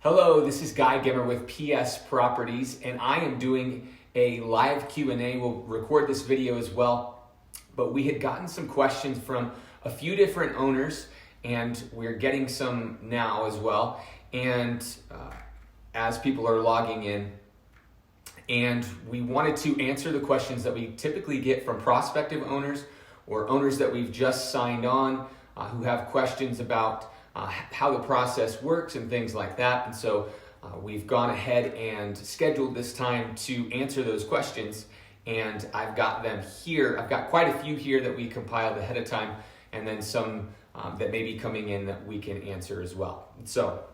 Hello, this is Guy Gemmer with PS Properties, and I am doing a live Q&A. We'll record this video as well, but we had gotten some questions from a few different owners, and we're getting some now as well. And as people are logging in, and we wanted to answer the questions that we typically get from prospective owners or owners that we've just signed on who have questions about how the process works and things like that. And so we've gone ahead and scheduled this time to answer those questions. And I've got them here. I've got quite a few here that we compiled ahead of time, and then some that may be coming in that we can answer as well. So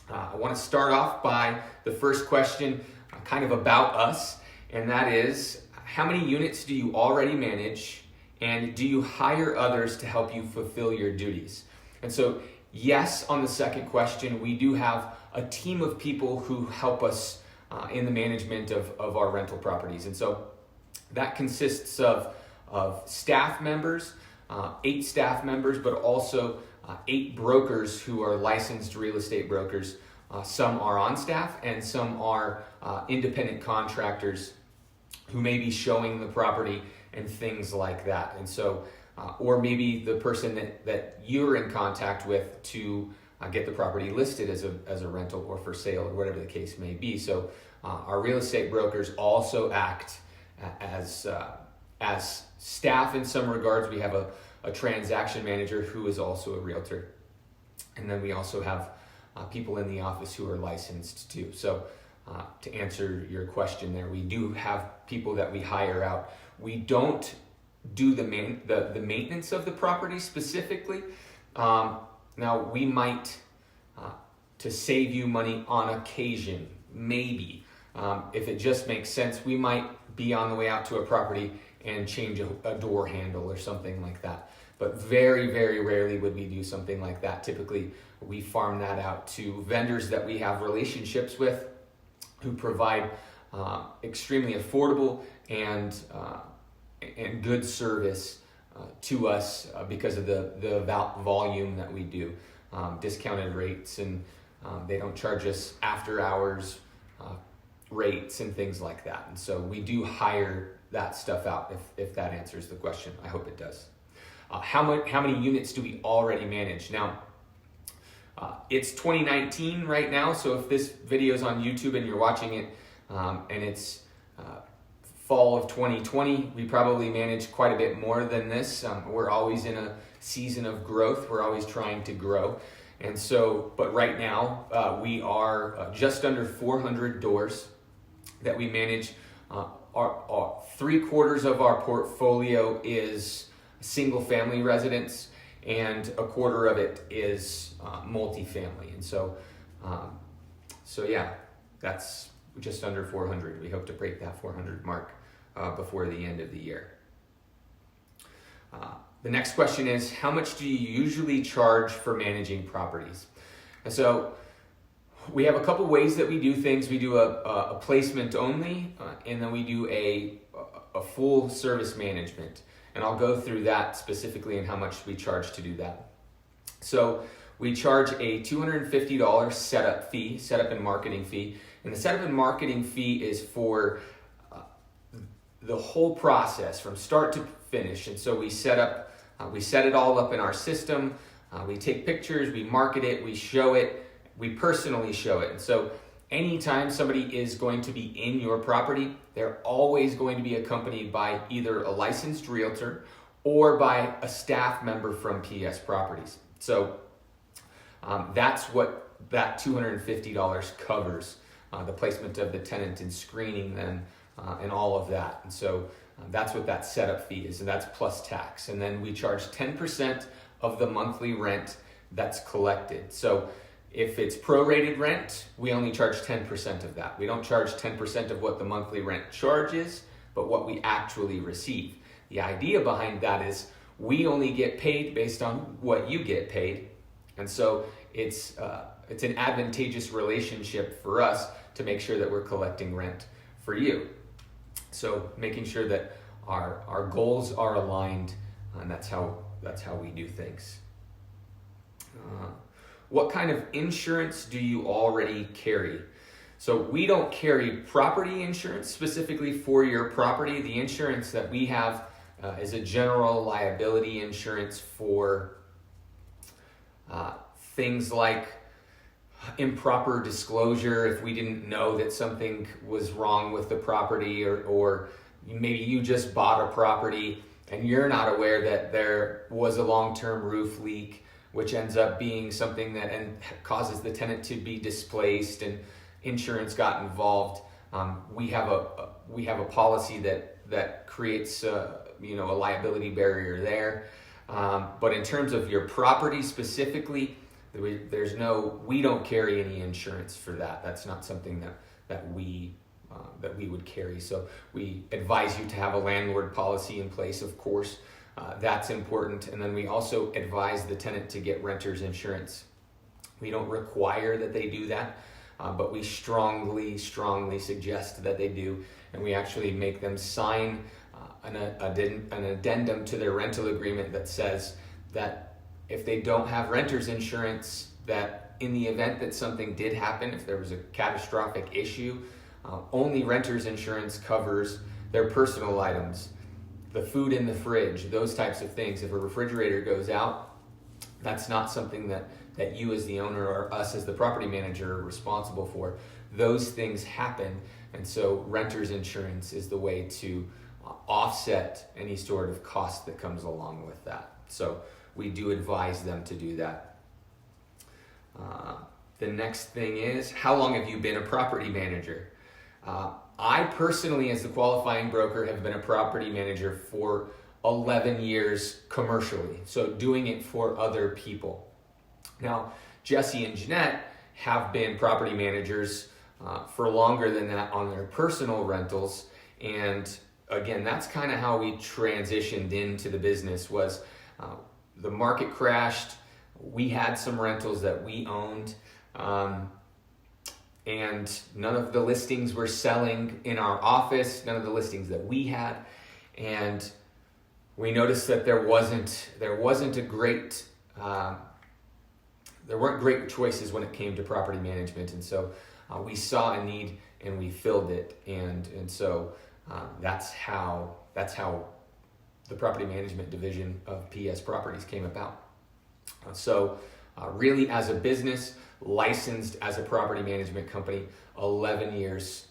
I want to start off by the first question, kind of about us, and that is, how many units do you already manage, and do you hire others to help you fulfill your duties? And so yes, on the second question, we do have a team of people who help us in the management of our rental properties. And so that consists of staff members, 8 staff members, but also 8 brokers who are licensed real estate brokers. Some are on staff and some are independent contractors who may be showing the property and things like that. And so or maybe the person that you're in contact with to get the property listed as a rental or for sale or whatever the case may be. So our real estate brokers also act as staff in some regards. We have a transaction manager who is also a realtor. And then we also have people in the office who are licensed too. So to answer your question there, we do have people that we hire out. We don't do the maintenance of the property specifically. Now we might, to save you money on occasion, maybe, if it just makes sense, we might be on the way out to a property and change a door handle or something like that. But very, very rarely would we do something like that. Typically, we farm that out to vendors that we have relationships with who provide extremely affordable and good service to us because of the volume that we do. Discounted rates, and they don't charge us after hours rates and things like that. And so we do hire that stuff out if that answers the question. I hope it does. How many units do we already manage? Now, it's 2019 right now, so if this video is on YouTube and you're watching it and it's fall of 2020, we probably manage quite a bit more than this. We're always in a season of growth. We're always trying to grow. And so, but right now, we are just under 400 doors that we manage. Our 3/4 of our portfolio is single family residence, and 1/4 of it is multifamily. And so, yeah, that's just under 400. We hope to break that 400 mark before the end of the year. The next question is, how much do you usually charge for managing properties? And so we have a couple ways that we do things. We do a placement only, and then we do a full service management. And I'll go through that specifically and how much we charge to do that. So we charge a $250 setup and marketing fee. And the setup and marketing fee is for the whole process from start to finish. And so we set it all up in our system. We take pictures, we market it, we show it, we personally show it. And so anytime somebody is going to be in your property, they're always going to be accompanied by either a licensed realtor or by a staff member from PS Properties. So that's what that $250 covers, the placement of the tenant and screening them and all of that. And so that's what that setup fee is, and that's plus tax. And then we charge 10% of the monthly rent that's collected. So if it's prorated rent, we only charge 10% of that. We don't charge 10% of what the monthly rent charges, but what we actually receive. The idea behind that is we only get paid based on what you get paid. And so it's an advantageous relationship for us to make sure that we're collecting rent for you. So making sure that our goals are aligned, and that's how we do things. what kind of insurance do you already carry? So we don't carry property insurance specifically for your property. The insurance that we have is a general liability insurance for things like improper disclosure. If we didn't know that something was wrong with the property, or maybe you just bought a property and you're not aware that there was a long-term roof leak, which ends up being something that causes the tenant to be displaced, and insurance got involved. We have a policy that creates a liability barrier there. But in terms of your property specifically, we don't carry any insurance for that. That's not something that we would carry. So we advise you to have a landlord policy in place, of course. That's important. And then we also advise the tenant to get renter's insurance. We don't require that they do that, but we strongly suggest that they do. And we actually make them sign an addendum to their rental agreement that says that if they don't have renter's insurance, that in the event that something did happen, if there was a catastrophic issue, only renter's insurance covers their personal items, the food in the fridge, those types of things. If a refrigerator goes out, that's not something that you as the owner or us as the property manager are responsible for. Those things happen, and so renter's insurance is the way to offset any sort of cost that comes along with that. So we do advise them to do that. The next thing is, how long have you been a property manager? I personally, as the qualifying broker, have been a property manager for 11 years commercially, so doing it for other people. Now, Jesse and Jeanette have been property managers for longer than that on their personal rentals, and again, that's kind of how we transitioned into the business. Was the market crashed, we had some rentals that we owned, and none of the listings were selling in our office, none of the listings that we had, and we noticed that there weren't great choices when it came to property management, and so we saw a need and we filled it, and so that's how the property management division of PS Properties came about. Really, as a business, licensed as a property management company, 11 years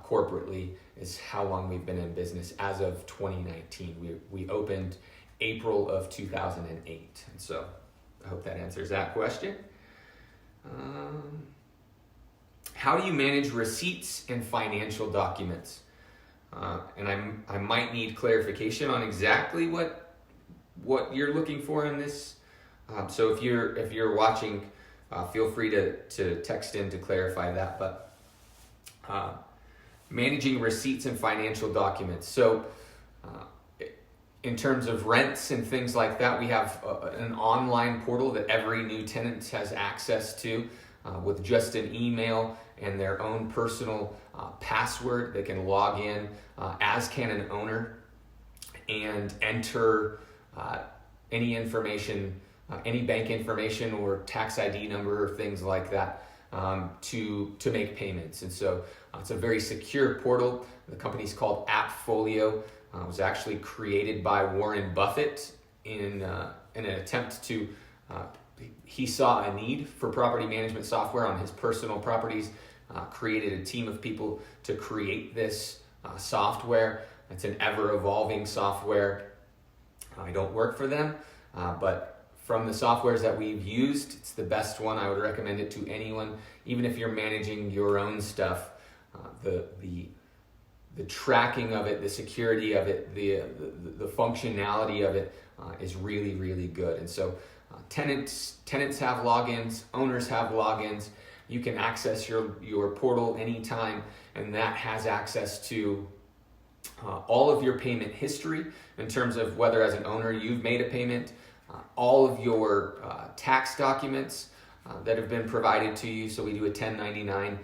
corporately is how long we've been in business as of 2019. We opened April of 2008. And so I hope that answers that question. How do you manage receipts and financial documents? And I might need clarification on exactly what you're looking for in this. So if you're watching, feel free to text in to clarify that. But managing receipts and financial documents. So in terms of rents and things like that, we have an online portal that every new tenant has access to with just an email and their own personal password. They can log in, as can an owner, and enter any information, any bank information or tax ID number or things like that to make payments. And so it's a very secure portal. The company's called Appfolio. It was actually created by Warren Buffett in an attempt to, he saw a need for property management software on his personal properties, created a team of people to create this software. It's an ever-evolving software. I don't work for them, but from the softwares that we've used, it's the best one. I would recommend it to anyone, even if you're managing your own stuff. The tracking of it, the security of it, the functionality of it is really, really good. And so tenants have logins, owners have logins. You can access your portal anytime, and that has access to all of your payment history in terms of whether as an owner you've made a payment, all of your tax documents that have been provided to you. So we do a 1099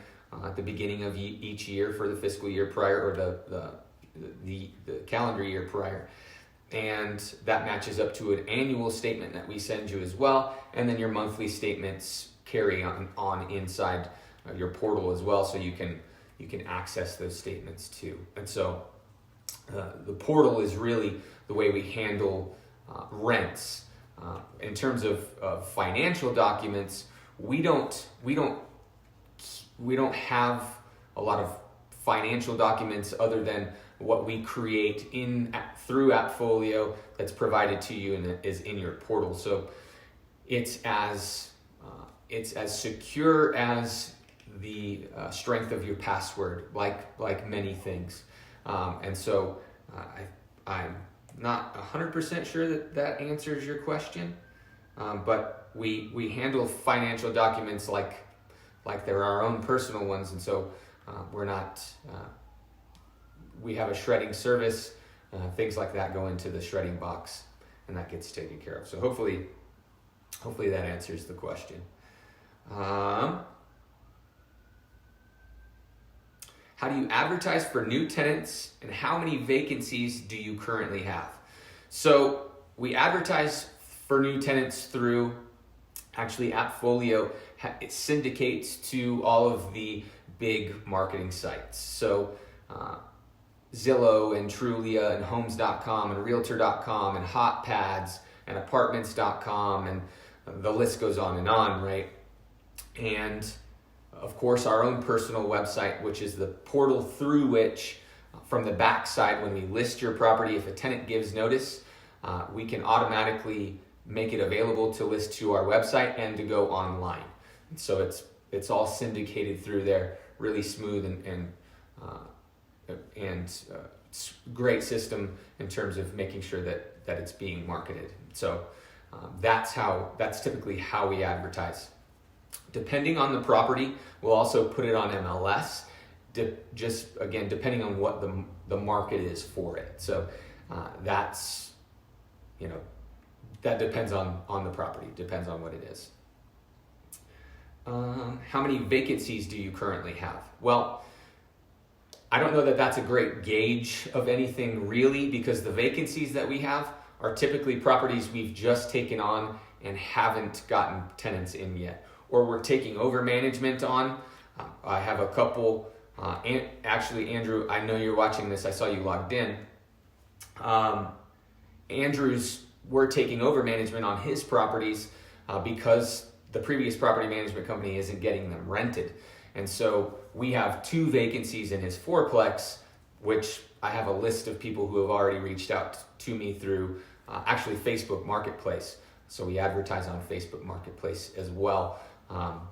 at the beginning of each year for the fiscal year prior, or the calendar year prior. And that matches up to an annual statement that we send you as well. And then your monthly statements carry on inside your portal as well, so you can access those statements too. And so the portal is really the way we handle rents. In terms of financial documents, we don't have a lot of financial documents other than what we create through AppFolio that's provided to you and is in your portal. So it's as secure as the strength of your password, like many things. And so I'm not 100% sure that answers your question, but we handle financial documents like they're our own personal ones, and so we're not. We have a shredding service. Things like that go into the shredding box, and that gets taken care of. So hopefully that answers the question. How do you advertise for new tenants, and how many vacancies do you currently have? So we advertise for new tenants through, actually AppFolio it syndicates to all of the big marketing sites. So Zillow and Trulia and Homes.com and Realtor.com and HotPads and Apartments.com, and the list goes on, right? And of course, our own personal website, which is the portal through which, from the back side, when we list your property, if a tenant gives notice, we can automatically make it available to list to our website and to go online. And so it's all syndicated through there, really smooth and great system in terms of making sure that it's being marketed. So that's typically how we advertise. Depending on the property, we'll also put it on MLS, just again, depending on what the market is for it. So that depends on the property, depends on what it is. How many vacancies do you currently have? Well, I don't know that that's a great gauge of anything really, because the vacancies that we have are typically properties we've just taken on and haven't gotten tenants in yet, or we're taking over management on. I have a couple, actually Andrew, I know you're watching this, I saw you logged in. We're taking over management on his properties because the previous property management company isn't getting them rented. And so we have 2 vacancies in his fourplex, which I have a list of people who have already reached out to me through actually Facebook Marketplace. So we advertise on Facebook Marketplace as well,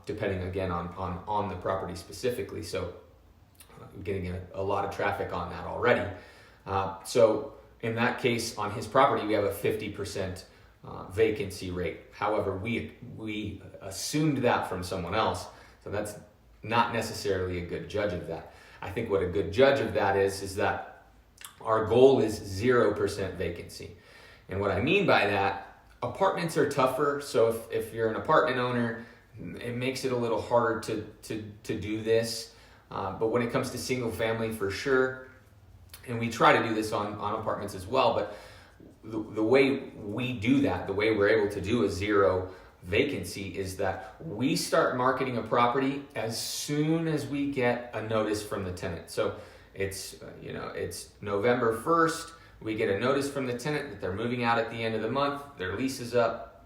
depending again on the property specifically. So I'm getting a lot of traffic on that already. So in that case, on his property, we have a 50% vacancy rate. However, we assumed that from someone else, so that's not necessarily a good judge of that. I think what a good judge of that is that our goal is 0% vacancy. And what I mean by that, apartments are tougher. So if you're an apartment owner, it makes it a little harder to do this. But when it comes to single family, for sure, and we try to do this on apartments as well, but the way we do that, the way we're able to do a 0 vacancy, is that we start marketing a property as soon as we get a notice from the tenant. So it's November 1st, we get a notice from the tenant that they're moving out at the end of the month, their lease is up.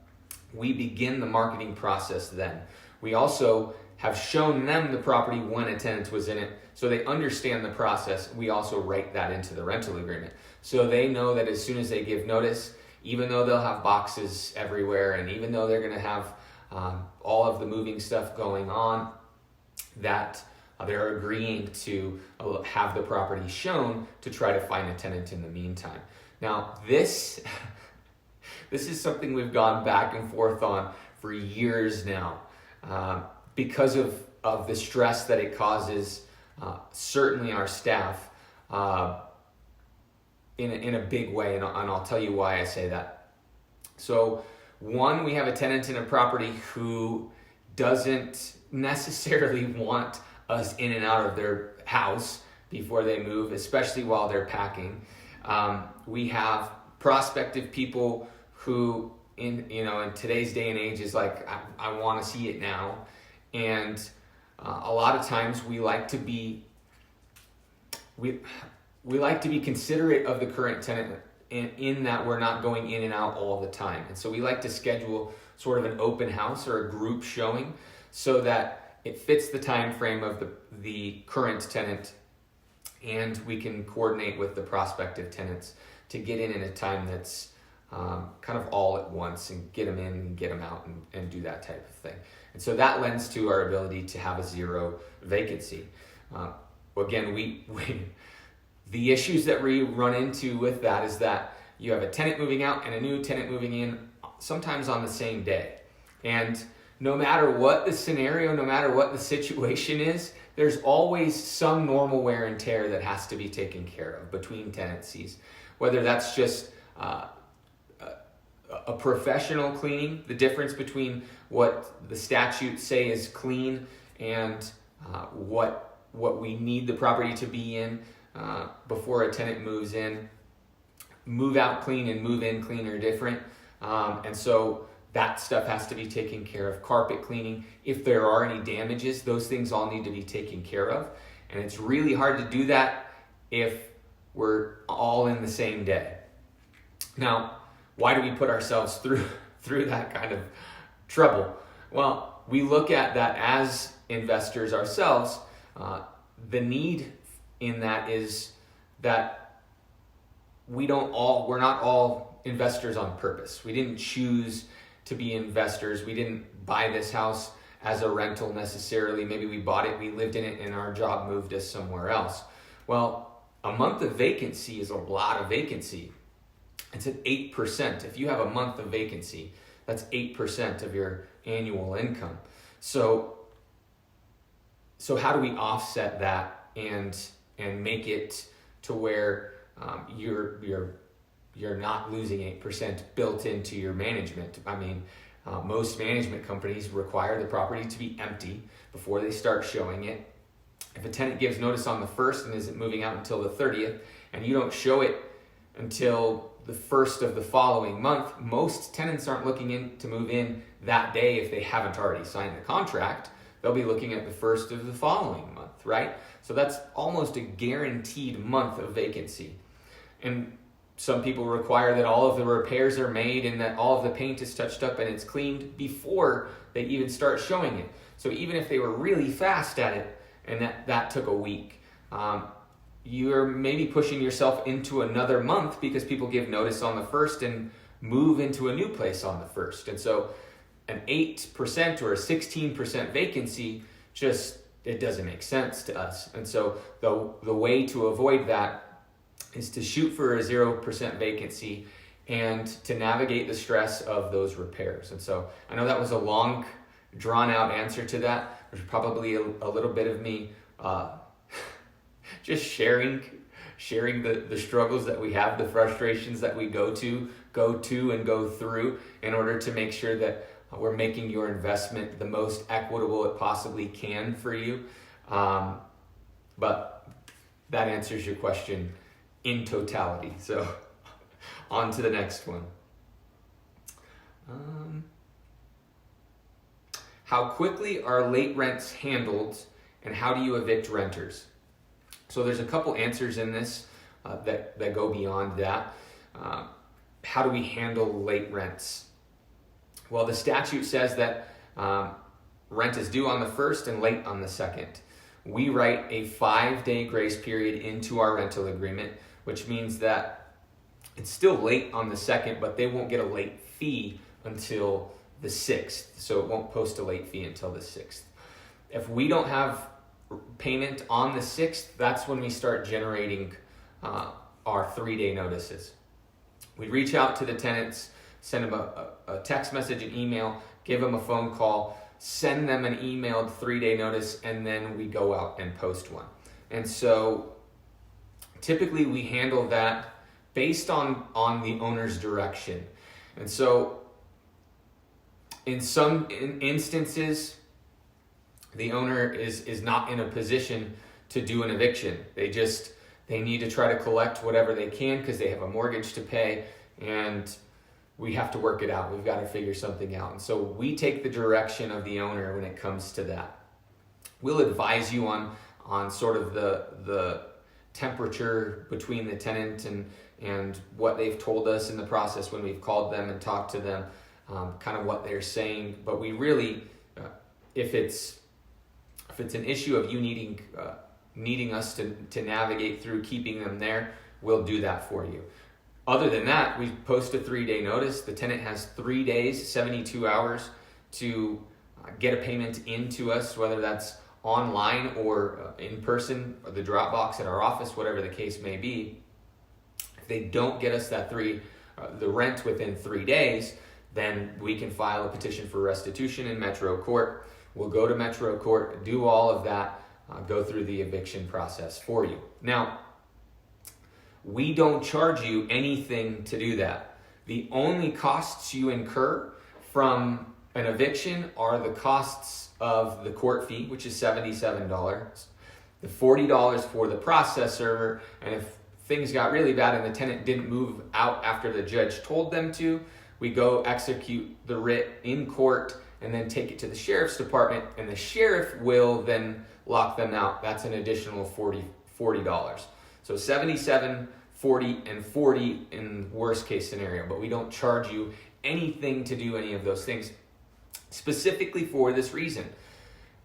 We begin the marketing process then. We also have shown them the property when a tenant was in it, so they understand the process. We also write that into the rental agreement. So they know that as soon as they give notice, even though they'll have boxes everywhere, and even though they're gonna have all of the moving stuff going on, that they're agreeing to have the property shown to try to find a tenant in the meantime. Now, this is something we've gone back and forth on for years now, because of the stress that it causes, certainly our staff, in a big way, and I'll tell you why I say that. So, one, we have a tenant in a property who doesn't necessarily want us in and out of their house before they move, especially while they're packing. We have prospective people who in today's day and age is like, I want to see it now. And a lot of times we like to be considerate of the current tenant in that we're not going in and out all the time. And so we like to schedule sort of an open house or a group showing so that it fits the time frame of the current tenant, and we can coordinate with the prospective tenants to get in a time that's kind of all at once, and get them in and get them out and do that type of thing. And so that lends to our ability to have a zero vacancy. Again, the issues that we run into with that is that you have a tenant moving out and a new tenant moving in, sometimes on the same day. And no matter what the scenario, no matter what the situation is, there's always some normal wear and tear that has to be taken care of between tenancies. Whether that's just a professional cleaning, the difference between what the statutes say is clean and what we need the property to be in before a tenant moves in. Move out clean and move in clean are different. And so that stuff has to be taken care of. Carpet cleaning, if there are any damages, those things all need to be taken care of. And it's really hard to do that if we're all in the same day. Now, why do we put ourselves through that kind of trouble? Well, we look at that as investors ourselves. The need in that is that we're not all investors on purpose. We didn't choose to be investors. We didn't buy this house as a rental necessarily. Maybe we bought it, we lived in it, and our job moved us somewhere else. Well, a month of vacancy is a lot of vacancy. It's at 8%. If you have a month of vacancy, that's 8% of your annual income. So how do we offset that and make it to where you're not losing 8% built into your management? I mean, most management companies require the property to be empty before they start showing it. If a tenant gives notice on the 1st and isn't moving out until the 30th, and you don't show it until the 1st of the following month, most tenants aren't looking to move in that day if they haven't already signed the contract. They'll be looking at the 1st of the following month, right? So that's almost a guaranteed month of vacancy. And some people require that all of the repairs are made and that all of the paint is touched up and it's cleaned before they even start showing it. So even if they were really fast at it and that took a week, you're maybe pushing yourself into another month because people give notice on the 1st and move into a new place on the 1st. And so an 8% or a 16% vacancy, it doesn't make sense to us. And so the way to avoid that is to shoot for a 0% vacancy and to navigate the stress of those repairs. And so I know that was a long, drawn out answer to that. There's probably a little bit of me just sharing the struggles that we have, the frustrations that we go to and go through in order to make sure that we're making your investment the most equitable it possibly can for you. But that answers your question in totality. So on to the next one. How quickly are late rents handled, and how do you evict renters? So there's a couple answers in this that go beyond that. How do we handle late rents? Well, the statute says that rent is due on the 1st and late on the 2nd. We write a 5-day grace period into our rental agreement, which means that it's still late on the 2nd, but they won't get a late fee until the 6th. So it won't post a late fee until the 6th. If we don't have payment on the 6th, that's when we start generating our 3-day notices. We reach out to the tenants, send them a text message, an email, give them a phone call, send them an emailed 3-day notice, and then we go out and post one. And so typically we handle that based on the owner's direction. And so in some instances, the owner is not in a position to do an eviction. They need to try to collect whatever they can because they have a mortgage to pay, and we have to work it out. We've got to figure something out. And so we take the direction of the owner when it comes to that. We'll advise you on sort of the temperature between the tenant and what they've told us in the process when we've called them and talked to them, kind of what they're saying. But we really, if it's an issue of you needing us to navigate through keeping them there, we'll do that for you. Other than that, we post a 3-day notice. The tenant has 3 days, 72 hours to get a payment into us, whether that's online or in person, or the drop box at our office, whatever the case may be. If they don't get us the rent within 3 days, then we can file a petition for restitution in Metro Court. We'll go to Metro Court, do all of that, go through the eviction process for you. Now, we don't charge you anything to do that. The only costs you incur from an eviction are the costs of the court fee, which is $77, the $40 for the process server, and if things got really bad and the tenant didn't move out after the judge told them to, we go execute the writ in court and then take it to the sheriff's department, and the sheriff will then lock them out. That's an additional $40. So $77, $40, and $40 in worst case scenario, but we don't charge you anything to do any of those things, specifically for this reason.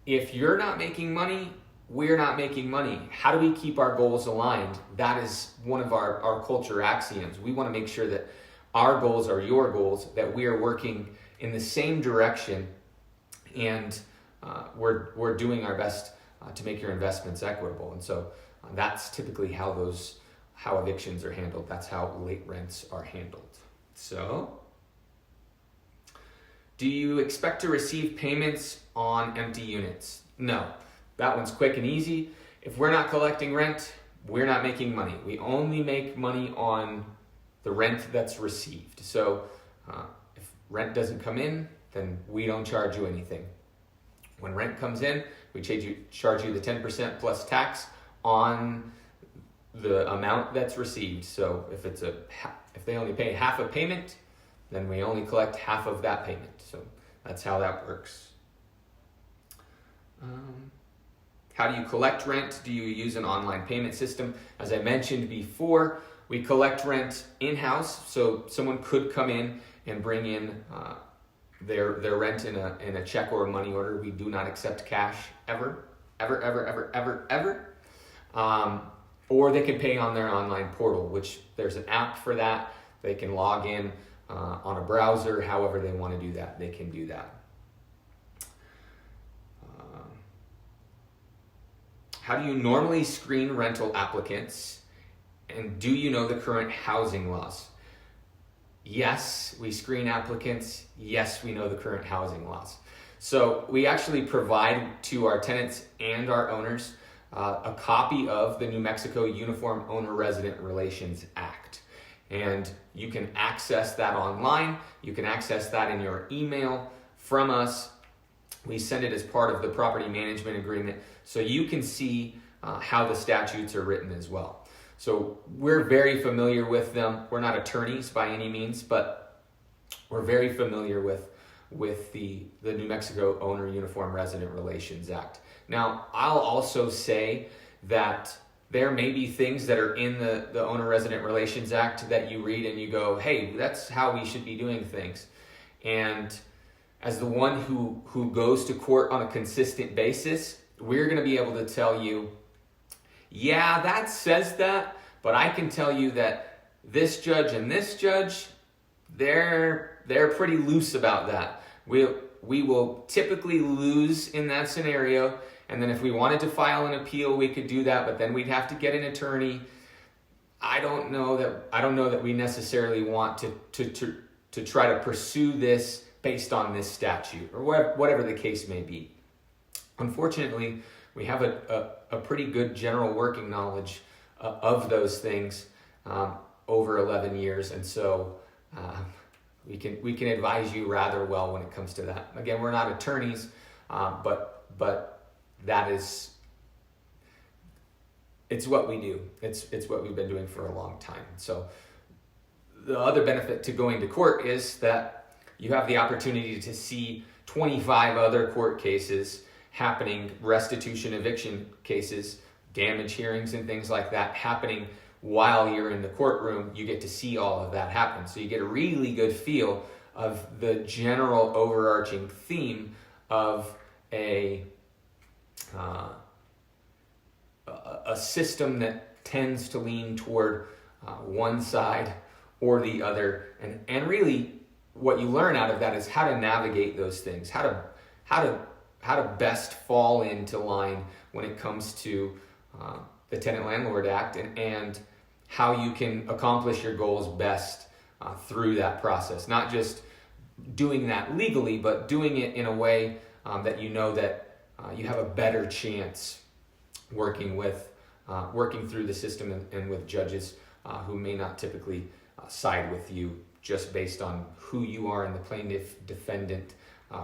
If you're not making money, we're not making money. How do we keep our goals aligned? That is one of our culture axioms. We want to make sure that our goals are your goals, that we are working in the same direction, and we're doing our best to make your investments equitable. And so that's typically how evictions are handled. That's how late rents are handled. So, do you expect to receive payments on empty units? No. That one's quick and easy. If we're not collecting rent, we're not making money. We only make money on the rent that's received. So if rent doesn't come in, then we don't charge you anything. When rent comes in, we charge you the 10% plus tax on the amount that's received. So if they only pay half a payment, then we only collect half of that payment. So that's how that works. How do you collect rent? Do you use an online payment system? As I mentioned before, we collect rent in-house. So someone could come in and bring in their rent in a check or a money order. We do not accept cash ever. Or they can pay on their online portal, which there's an app for that. They can log in on a browser, however they want to do that, they can do that. How do you normally screen rental applicants? And do you know the current housing laws? Yes, we screen applicants. Yes, we know the current housing laws. So we actually provide to our tenants and our owners a copy of the New Mexico Uniform Owner-Resident Relations Act. And you can access that online. You can access that in your email from us. We send it as part of the property management agreement, so you can see how the statutes are written as well. So we're very familiar with them. We're not attorneys by any means, but we're very familiar with the New Mexico Owner Uniform Resident Relations Act. Now, I'll also say that there may be things that are in the Owner Resident Relations Act that you read and you go, hey, that's how we should be doing things. And as the one who goes to court on a consistent basis, we're going to be able to tell you, yeah, that says that, but I can tell you that this judge and this judge, they're pretty loose about that. We will typically lose in that scenario, and then if we wanted to file an appeal, we could do that, but then we'd have to get an attorney. I don't know that we necessarily want to try to pursue this based on this statute or whatever the case may be. Unfortunately, we have a pretty good general working knowledge of those things over 11 years, and so we can advise you rather well when it comes to that. Again, we're not attorneys, but that is, it's what we do. It's what we've been doing for a long time. So the other benefit to going to court is that you have the opportunity to see 25 other court cases happening, restitution, eviction cases, damage hearings and things like that happening while you're in the courtroom. You get to see all of that happen. So you get a really good feel of the general overarching theme of a system that tends to lean toward one side or the other, and really what you learn out of that is how to navigate those things, how to best fall into line when it comes to the Tenant Landlord Act, and how you can accomplish your goals best through that process. Not just doing that legally, but doing it in a way that you know that you have a better chance working through the system and with judges who may not typically side with you just based on who you are in the plaintiff-defendant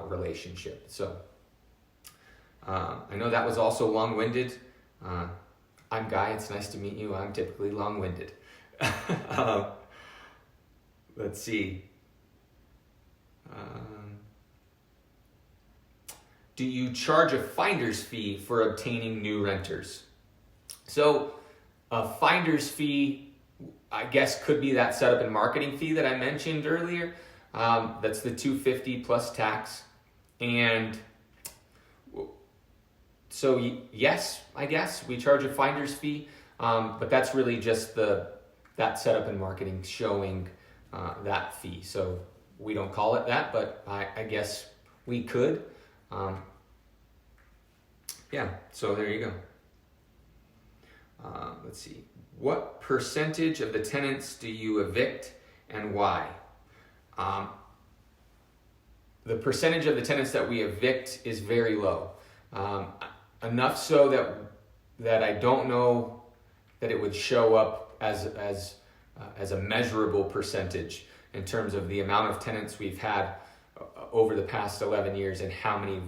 relationship. So I know that was also long-winded. I'm Guy, it's nice to meet you. I'm typically long-winded. Let's see. Do you charge a finder's fee for obtaining new renters? So a finder's fee, I guess, could be that setup and marketing fee that I mentioned earlier. That's the $250 plus tax. And so yes, I guess we charge a finder's fee, but that's really just that setup and marketing showing that fee. So we don't call it that, but I guess we could. Yeah, so there you go. Let's see. What percentage of the tenants do you evict and why? The percentage of the tenants that we evict is very low. Enough so that I don't know that it would show up as a measurable percentage in terms of the amount of tenants we've had over the past 11 years and how many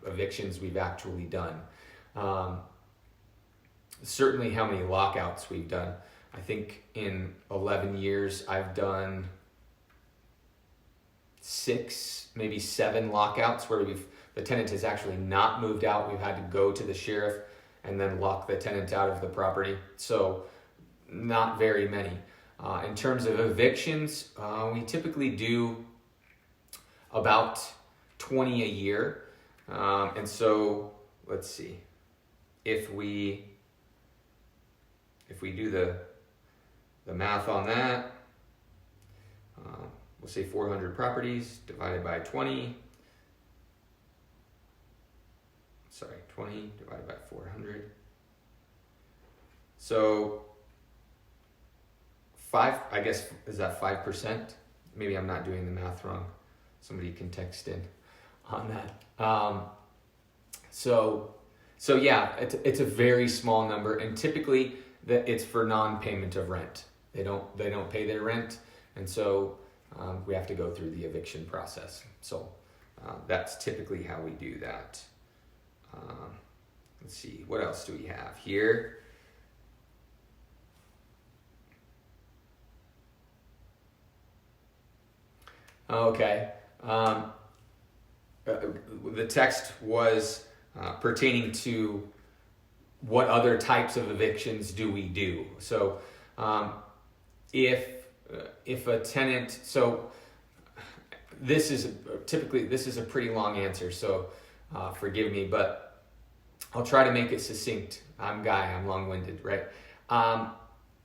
evictions we've actually done. Certainly how many lockouts we've done. I think in 11 years I've done 6, maybe 7 lockouts where the tenant has actually not moved out. We've had to go to the sheriff and then lock the tenant out of the property. So not very many. In terms of evictions, we typically do about 20 a year. And so let's see, if we do the math on that, we'll say 400 properties divided by 20. 20 divided by 400. So 5, I guess, is that 5%? Maybe I'm not doing the math wrong. Somebody can text in on that. So yeah, it's a very small number, and typically it's for non-payment of rent. They don't pay their rent, and so we have to go through the eviction process. So that's typically how we do that. Let's see, what else do we have here? Okay. The text was pertaining to what other types of evictions do we do. So if a tenant, so this is a pretty long answer, so forgive me, but I'll try to make it succinct. I'm Guy, I'm long-winded, right?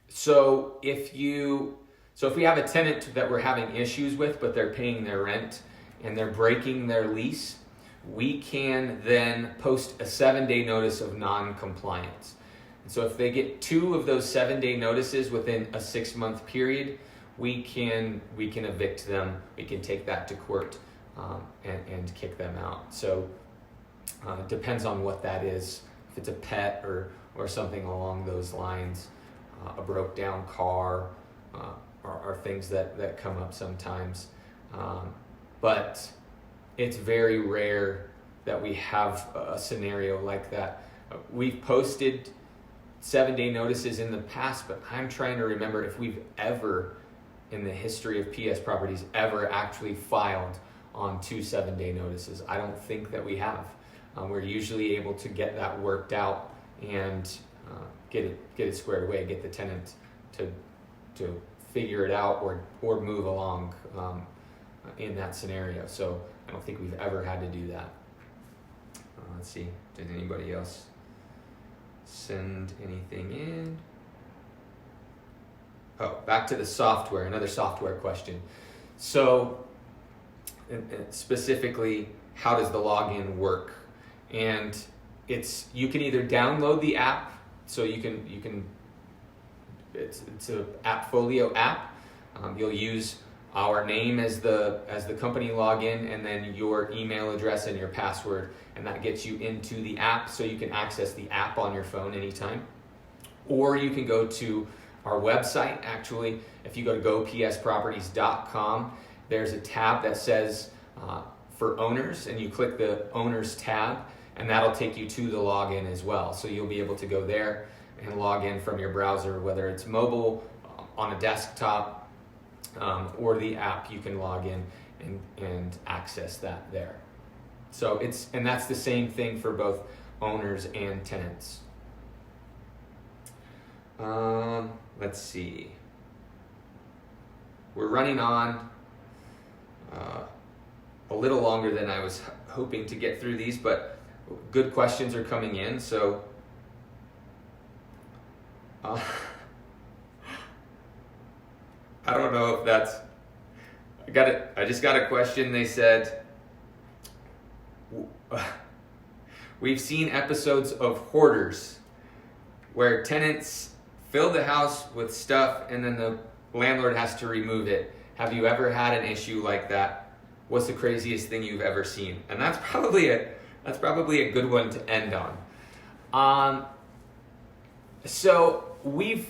So if we have a tenant that we're having issues with, but they're paying their rent and they're breaking their lease, we can then post a 7-day notice of non-compliance. And so if they get 2 of those 7-day notices within a 6-month period, we can evict them. We can take that to court and kick them out. So it depends on what that is. If it's a pet or something along those lines, a broke down car, are things that come up sometimes. But it's very rare that we have a scenario like that. We've posted 7-day notices in the past, but I'm trying to remember if we've ever in the history of PS Properties ever actually filed on 2 7-day notices. I don't think that we have. We're usually able to get that worked out and get it squared away, get the tenant to figure it out or move along in that scenario. So I don't think we've ever had to do that. Let's see, did anybody else send anything in? Oh, back to the software, another software question. So specifically, how does the login work? And you can either download the app, so you can it's a Appfolio app. You'll use our name as the company login, and then your email address and your password, and that gets you into the app, so you can access the app on your phone anytime. Or you can go to our website. Actually, if you go to gopsproperties.com, there's a tab that says for owners, and you click the owners tab, and that'll take you to the login as well. So you'll be able to go there and log in from your browser, whether it's mobile, on a desktop, or the app. You can log in and access that there. So that's the same thing for both owners and tenants. Let's see. We're running on a little longer than I was hoping to get through these, but good questions are coming in. So I don't know if that's, I just got a question. They said, we've seen episodes of Hoarders where tenants fill the house with stuff and then the landlord has to remove it. Have you ever had an issue like that? What's the craziest thing you've ever seen? And that's probably a good one to end on. So we've,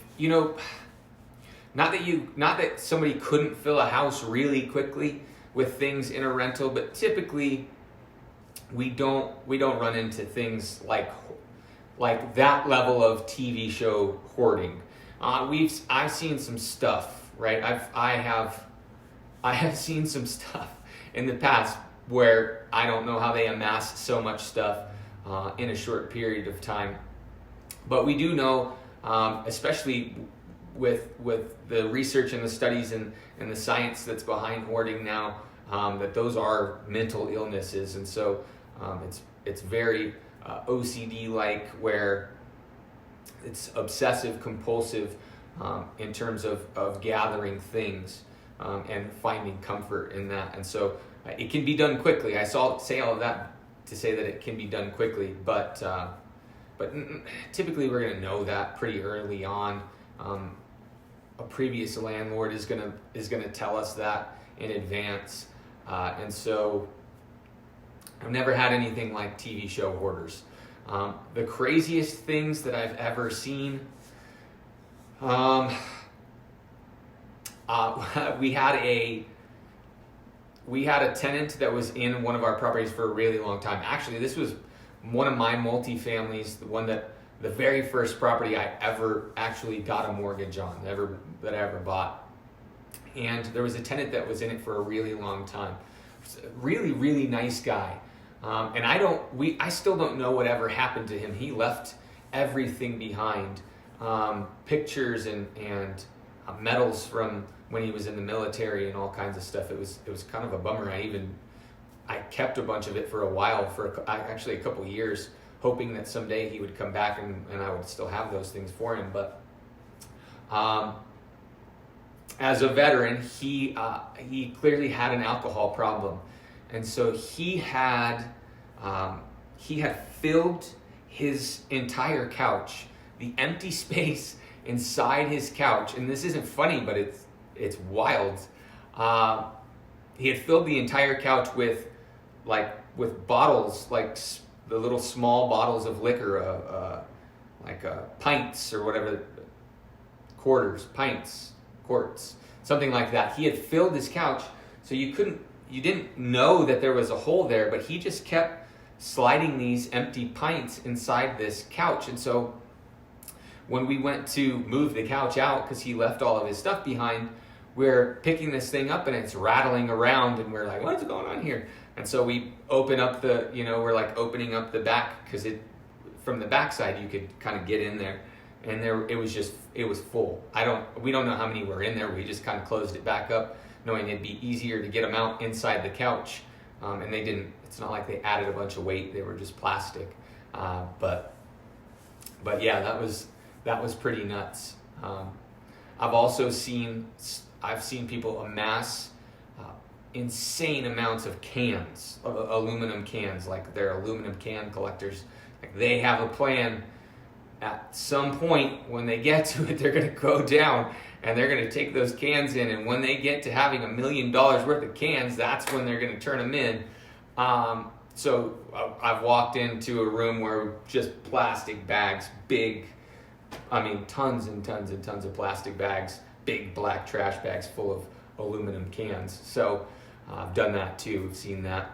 not that somebody couldn't fill a house really quickly with things in a rental, but typically we don't run into things like that level of TV show hoarding. I've seen some stuff, right? I have seen some stuff in the past where I don't know how they amass so much stuff in a short period of time. But we do know, especially with the research and the studies and the science that's behind hoarding now, that those are mental illnesses, and so it's very OCD-like, where it's obsessive compulsive in terms of gathering things and finding comfort in that. And so it can be done quickly. I say all of that to say that it can be done quickly, but typically we're going to know that pretty early on. A previous landlord is going to tell us that in advance, and so I've never had anything like TV show Hoarders. The craziest things that I've ever seen, we had a tenant that was in one of our properties for a really long time. Actually, this was one of my multifamilies, the very first property I ever actually got a mortgage on, that I ever bought. And there was a tenant that was in it for a really long time. Really, really nice guy. And I still don't know whatever happened to him. He left everything behind, pictures and medals from when he was in the military and all kinds of stuff. It was kind of a bummer. I kept a bunch of it for a while, actually a couple years, hoping that someday he would come back and I would still have those things for him. But as a veteran, he clearly had an alcohol problem, and so he had filled his entire couch, the empty space inside his couch, and this isn't funny, but it's wild. He had filled the entire couch with bottles, like the little small bottles of liquor, pints or whatever, quarts, something like that. He had filled his couch, so you didn't know that there was a hole there, but he just kept sliding these empty pints inside this couch. And so when we went to move the couch out, because he left all of his stuff behind, we're picking this thing up and it's rattling around, and we're like, what's going on here? And so we open up we're like opening up the back, because from the backside you could kind of get in there, and it was full. We don't know how many were in there. We just kind of closed it back up, knowing it'd be easier to get them out inside the couch. And they didn't. It's not like they added a bunch of weight. They were just plastic. But yeah, that was pretty nuts. I've also seen people amass insane amounts of cans, aluminum cans, like they're aluminum can collectors. Like they have a plan. At some point, when they get to it, they're going to go down and they're going to take those cans in. And when they get to having $1 million worth of cans, that's when they're going to turn them in. So I've walked into a room where just plastic bags, tons and tons and tons of plastic bags, big black trash bags full of aluminum cans. So I've done that too, seen that.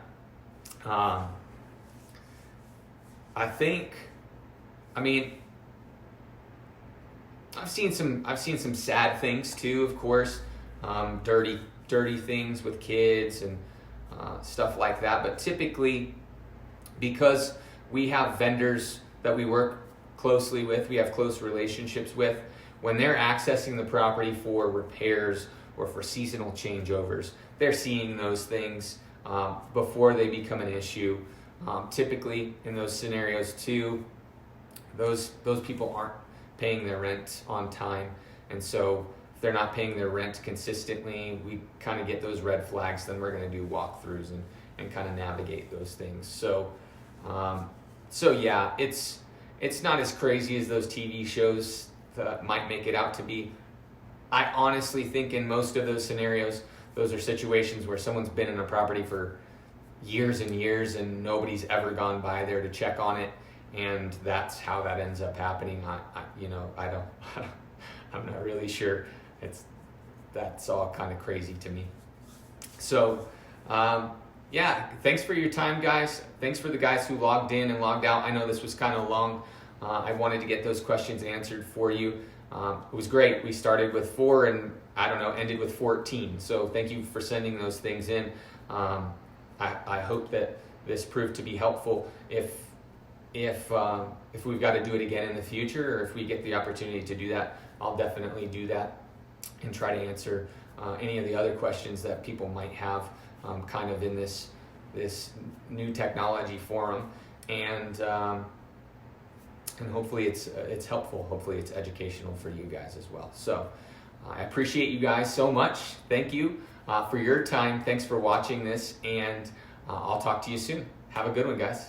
I've seen some sad things too, of course, dirty things with kids and stuff like that. But typically, because we have vendors that we work closely with, we have close relationships with, when they're accessing the property for repairs or for seasonal changeovers, they're seeing those things before they become an issue. Typically, in those scenarios too, those people aren't paying their rent on time, and so if they're not paying their rent consistently, we kind of get those red flags. Then we're going to do walkthroughs and kind of navigate those things. So yeah, it's not as crazy as those TV shows that might make it out to be. I honestly think in most of those scenarios, those are situations where someone's been in a property for years and years and nobody's ever gone by there to check on it. And that's how that ends up happening. I'm not really sure. That's all kind of crazy to me. So, yeah, thanks for your time, guys. Thanks for the guys who logged in and logged out. I know this was kind of long. I wanted to get those questions answered for you. It was great. We started with 4 and ended with 14. So thank you for sending those things in. I hope that this proved to be helpful. If we've got to do it again in the future, or if we get the opportunity to do that, I'll definitely do that and try to answer any of the other questions that people might have kind of in this new technology forum. And hopefully it's helpful. Hopefully it's educational for you guys as well. So I appreciate you guys so much. Thank you for your time. Thanks for watching this, and I'll talk to you soon. Have a good one, guys.